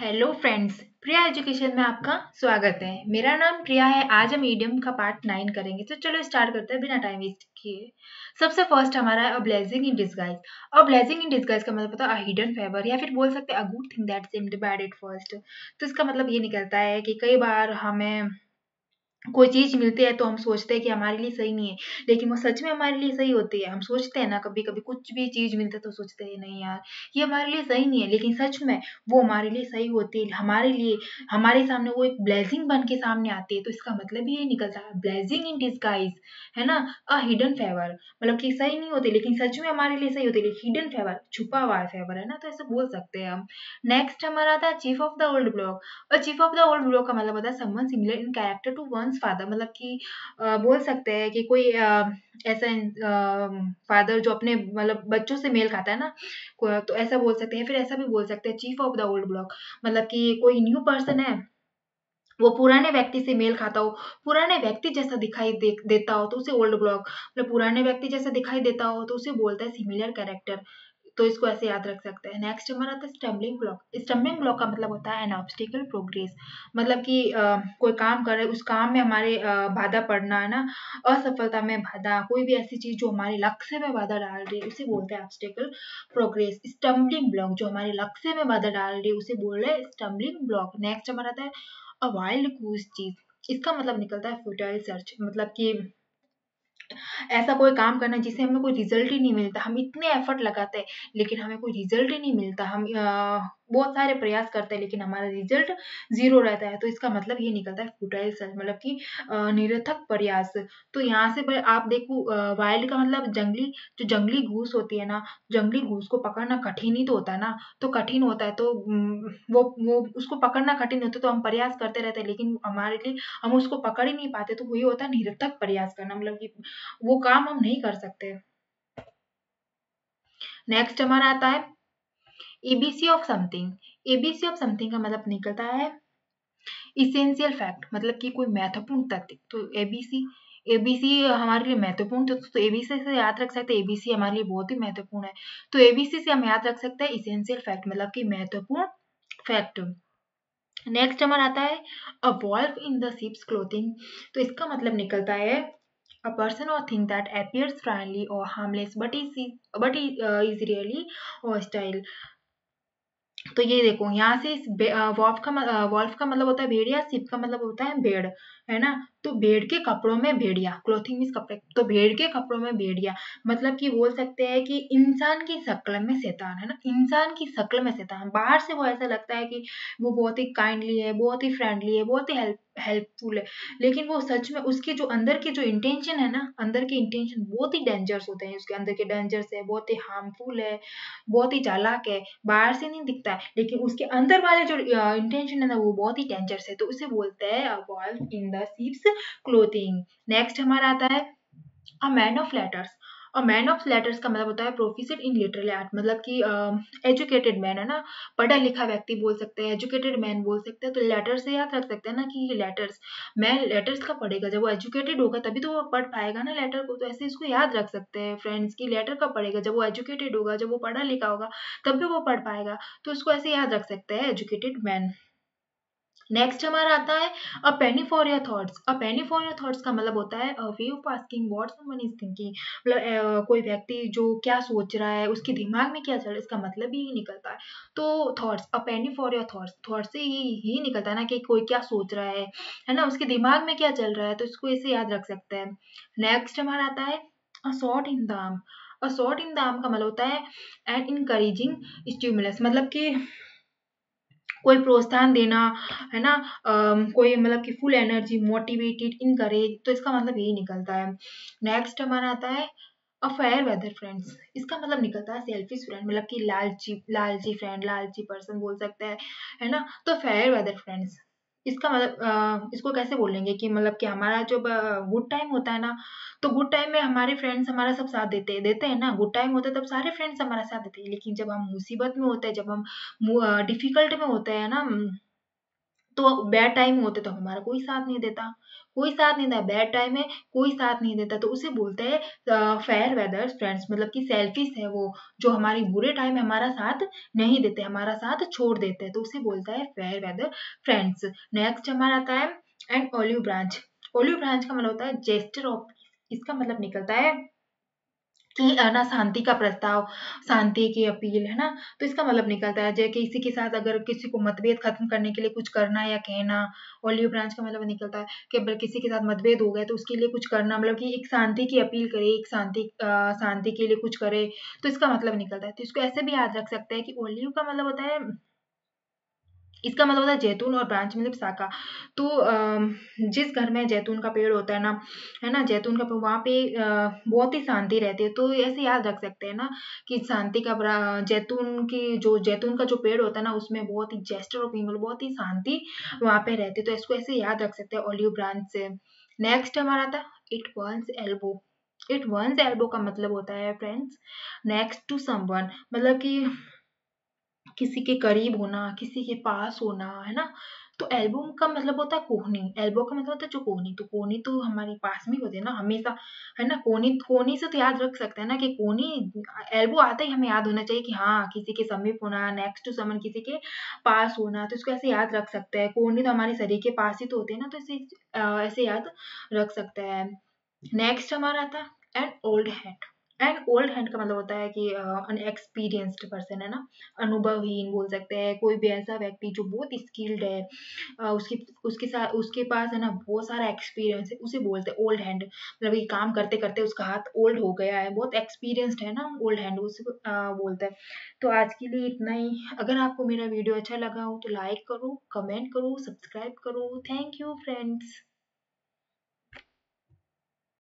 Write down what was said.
Hello friends, प्रिया education में आपका स्वागत है। मेरा नाम प्रिया है। आज हम ईडियम का पार्ट 9 करेंगे, तो चलो स्टार्ट करते हैं बिना टाइम वेस्ट किए। सबसे फर्स्ट हमारा है a blessing in disguise. A blessing in disguise का मतलब होता है अ हिडन फेवर, या फिर बोल सकते हैं a good thing that seemed bad at first. तो इसका मतलब ये निकलता है कि कई बार हमें कोई चीज़ मिलती है तो हम सोचते हैं कि हमारे लिए सही नहीं है, लेकिन वो सच में हमारे लिए सही होती है। हम सोचते हैं ना, कभी-कभी कुछ भी चीज़ मिलता है तो सोचते हैं नहीं यार, ये हमारे लिए सही नहीं है, लेकिन सच में वो हमारे लिए सही होती है। हमारे लिए हमारे सामने वो एक ब्लेसिंग बन के सामने आती है, तो इसका मतलब ये निकलता है ब्लेसिंग इन डिस्गाइज़, है ना? अ हिडन फेवर, मतलब कि सही नहीं होती लेकिन सच में हमारे लिए सही होती है, लेकिन हिडन फेवर, छुपा हुआ फेवर, है ना? तो ऐसे बोल सकते हैं हम। नेक्स्ट हमारा आता है chief of the old block. और chief of the old block का मतलब होता है someone similar in character to one's father, मतलब कि बोल सकते हैं कि कोई ऐसा फादर जो अपने मतलब बच्चों से मेल खाता है ना, तो ऐसा बोल सकते हैं। फिर ऐसा भी बोल सकते हैं chief of the old block, मतलब कि कोई न्यू पर्सन है, वो पुराने व्यक्ति से मेल खाता हो, पुराने व्यक्ति जैसा देता हो, तो उसे ओल्ड ब्लॉक, मतलब पुराने व्यक्ति जैसा दिखाई देता हो तो उसे बोलता है सिमिलर कैरेक्टर। तो इसको ऐसे याद रख सकते हैं। नेक्स्ट हमारा आता है स्टम्बलिंग ब्लॉक। स्टम्बलिंग ब्लॉक का मतलब होता है एन ऑब्स्टिकल प्रोग्रेस, मतलब कि कोई काम कर रहे हैं, उस काम में हमारे बाधा पड़ना, है ना? असफलता में बाधा, कोई भी ऐसी चीज जो हमारे लक्ष्य में बाधा डाल रही है उसे बोलते हैं ऑब्स्टिकल प्रोग्रेस। स्टम्बलिंग ब्लॉक जो हमारे लक्ष्य में बाधा डाल रही है उसे बोल रहे हैं स्टम्बलिंग ब्लॉक। नेक्स्ट हमारा आता है अ वाइल्ड गूस चीज। इसका मतलब निकलता है फ्यूटाइल सर्च, मतलब कि ऐसा कोई काम करना जिससे हमें कोई रिजल्ट ही नहीं मिलता। हम इतने एफर्ट लगाते हैं लेकिन हमें कोई रिजल्ट ही नहीं मिलता। हम बहुत सारे प्रयास करते हैं लेकिन हमारा रिजल्ट ज़ीरो रहता है। तो इसका मतलब ये निकलता है फुटाइल सर्च, मतलब कि निरर्थक प्रयास। तो यहाँ से आप देखो, वाइल्ड का मतलब जंगली, जो जंगली घूस होती है ना, जंगली घूस को पकड़ना कठिन ही तो होता है ना, तो कठिन होता है तो वो उसको पकड़ना कठिन होता है, तो हम प्रयास करते रहते हैं लेकिन हमारे लिए हम उसको पकड़ ही नहीं पाते। तो वही होता है निरर्थक प्रयास करना, मतलब कि वो काम हम नहीं कर सकते। नेक्स्ट हमारा आता है ABC of something. ABC of something का मतलब निकलता है इसेंशियल फैक्ट, मतलब कि कोई महत्वपूर्ण तथ्य। तो एबीसी, एबीसी हमारे लिए महत्वपूर्ण, तो एबीसी से याद रख सकते हैं, एबीसी हमारे लिए बहुत ही महत्वपूर्ण है। तो एबीसी से हम याद रख सकते हैं इसेंशियल फैक्ट, मतलब कि महत्वपूर्ण फैक्ट। नेक्स्ट हमारा आता है a wolf in the sheep's clothing. तो इसका मतलब निकलता है a person or thing that appears friendly or harmless but is really hostile। तो ये देखो यहाँ से इस वॉल्फ का मतलब होता है भेड़िया, शिप का मतलब होता है भेड़, है ना? तो भेड़ के कपड़ों में भेड़िया, क्लोथिंग मीन्स कपड़े, तो भेड़ के कपड़ों में भेड़िया, मतलब कि बोल सकते हैं कि इंसान की शक्ल में शैतान, है ना? इंसान की शक्ल में शैतान। बाहर से वो ऐसा लगता है कि वो बहुत ही काइंडली है, बहुत ही फ्रेंडली है, बहुत ही हेल्पफुल है, लेकिन वो सच में उसके जो अंदर के जो इंटेंशन है ना, अंदर के इंटेंशन बहुत ही डेंजरस होते हैं। उसके अंदर के डेंजरस है, बहुत ही हार्मफुल है, बहुत ही चालाक है। बाहर से नहीं दिखता है लेकिन उसके अंदर वाले जो इंटेंशन है ना, वो बहुत ही डेंजरस है। तो उसे बोलते हैं wolf in the sheep's clothing. Next हमारा आता है a man of letters. A man of letters का मतलब होता है प्रोफिशिएंट इन लिटरेरी आर्ट, मतलब कि एजुकेटेड मैन, है ना? पढ़ा लिखा व्यक्ति बोल सकते हैं, एजुकेटेड मैन बोल सकते हैं। तो लेटर से याद रख सकते हैं ना कि ये लेटर्स, मैन लेटर्स का पढ़ेगा, जब वो एजुकेटेड होगा तभी तो वो पढ़ पाएगा ना लेटर को। तो ऐसे इसको याद रख सकते हैं फ्रेंड्स की लेटर का पढ़ेगा, जब वो एजुकेटेड होगा, जब वो पढ़ा लिखा होगा तब भी वो पढ़ पाएगा। तो इसको ऐसे याद रख सकते हैं एजुकेटेड मैन। नेक्स्ट हमारा आता है a penny for your thoughts. A penny for your thoughts का मतलब होता है a way of asking what someone is thinking, मतलब कोई व्यक्ति जो क्या सोच रहा है, उसके दिमाग में क्या चल रहा है, इसका मतलब ही निकलता है। तो thoughts, a penny for your thoughts, thoughts से ही निकलता है ना कि कोई क्या सोच रहा है ना? उसके दिमाग में क्या चल रहा है, तो इसको ऐसे याद रख सकते हैं। नेक्स्ट हमारा आता है a shot in the arm. A shot in the arm का मतलब होता है एन इनकरेजिंग स्टिमुलस, मतलब कि कोई प्रोत्साहन देना, है ना? कोई मतलब कि फुल एनर्जी, मोटिवेटेड, इनकरेज, तो इसका मतलब यही निकलता है। नेक्स्ट हमारा आता है अ फेयर वेदर फ्रेंड्स। इसका मतलब निकलता है सेल्फिश फ्रेंड, मतलब कि लालची, लालची फ्रेंड, लालची पर्सन बोल सकते हैं, है ना? तो फेयर वेदर फ्रेंड्स, इसका मतलब इसको कैसे बोलेंगे कि मतलब कि हमारा जो गुड टाइम होता है ना, तो गुड टाइम में हमारे फ्रेंड्स हमारा सब साथ देते हैं ना, गुड टाइम होता है तब सारे फ्रेंड्स हमारा साथ देते हैं, लेकिन जब हम मुसीबत में होते हैं, जब हम डिफिकल्ट में होते हैं ना, तो बैड टाइम होते तो हमारा कोई साथ नहीं देता, कोई साथ नहीं देता, बैड टाइम है कोई साथ नहीं देता, तो उसे बोलते हैं फेयर वेदर फ्रेंड्स, मतलब कि सेल्फिश है वो, जो हमारी बुरे टाइम में हमारा साथ नहीं देते, हमारा साथ छोड़ देते हैं, तो उसे बोलता है फेयर वेदर फ्रेंड्स। नेक्स्ट हमारा आता है and olive branch. Olive branch का मतलब होता है जेस्टर ऑफ, इसका मतलब निकलता है कि ना शांति का प्रस्ताव, शांति की अपील, है ना। तो इसका मतलब निकलता है जैसे किसी के साथ अगर किसी को मतभेद खत्म करने के लिए कुछ करना या कहना, ऑलिव ब्रांच का मतलब निकलता है कि अगर किसी के साथ मतभेद हो गए तो उसके लिए कुछ करना, मतलब कि एक शांति की अपील करे, एक शांति के लिए कुछ करे, तो इसका मतलब निकलता है। तो इसको ऐसे भी याद रख सकते हैं कि ऑलिव का मतलब होता है, इसका मतलब होता है जैतून, और ब्रांच मतलब शाखा। तो जिस घर में जैतून का पेड़ होता है ना, जैतून का पेड़, वहाँ पे बहुत ही शांति रहती है, तो ऐसे याद रख सकते हैं ना कि शांति का जैतून की जो जैतून का जो पेड़ होता है ना, उसमें बहुत ही जेस्टर ऑफ पीपल, बहुत ही शांति वहाँ पे रहती है, तो इसको ऐसे याद रख सकते हैं ऑलिव ब्रांच से। नेक्स्ट हमारा था it once elbow. It once elbow का मतलब होता है फ्रेंड्स नेक्स्ट टू समवन, मतलब कि किसी के करीब होना, किसी के पास होना, है ना। तो एल्बो का मतलब होता है कोहनी, एल्बो का मतलब होता है जो कोहनी, तो कोहनी तो हमारे पास में होती है ना हमेशा, है ना। कोहनी, कोहनी से तो याद रख सकते हैं ना कि कोहनी, एल्बो आते ही हमें याद होना चाहिए कि हाँ किसी के समीप होना, नेक्स्ट टू समन, किसी के पास होना, तो इसको ऐसे याद रख सकते हैं। कोहनी तो हमारे शरीर के पास ही तो होते हैं ना, तो इसे ऐसे याद रख सकते हैं। नेक्स्ट हमारा आता है an old hand. And old hand का मतलब होता है कि अनएक्सपीरियंस्ड पर्सन, है ना, अनुभवहीन बोल सकते हैं, कोई भी ऐसा व्यक्ति जो बहुत स्किल्ड है, उसके उसके साथ उसके पास है ना बहुत सारा एक्सपीरियंस है, उसे बोलते हैं ओल्ड हैंड, मतलब ये काम करते करते उसका हाथ ओल्ड हो गया है, बहुत एक्सपीरियंस्ड है ना, ओल्ड हैंड उसे बोलते हैं। तो आज के लिए इतना ही। अगर आपको मेरा वीडियो अच्छा लगा हो तो लाइक करो, कमेंट करो, सब्सक्राइब करो। Thank you friends.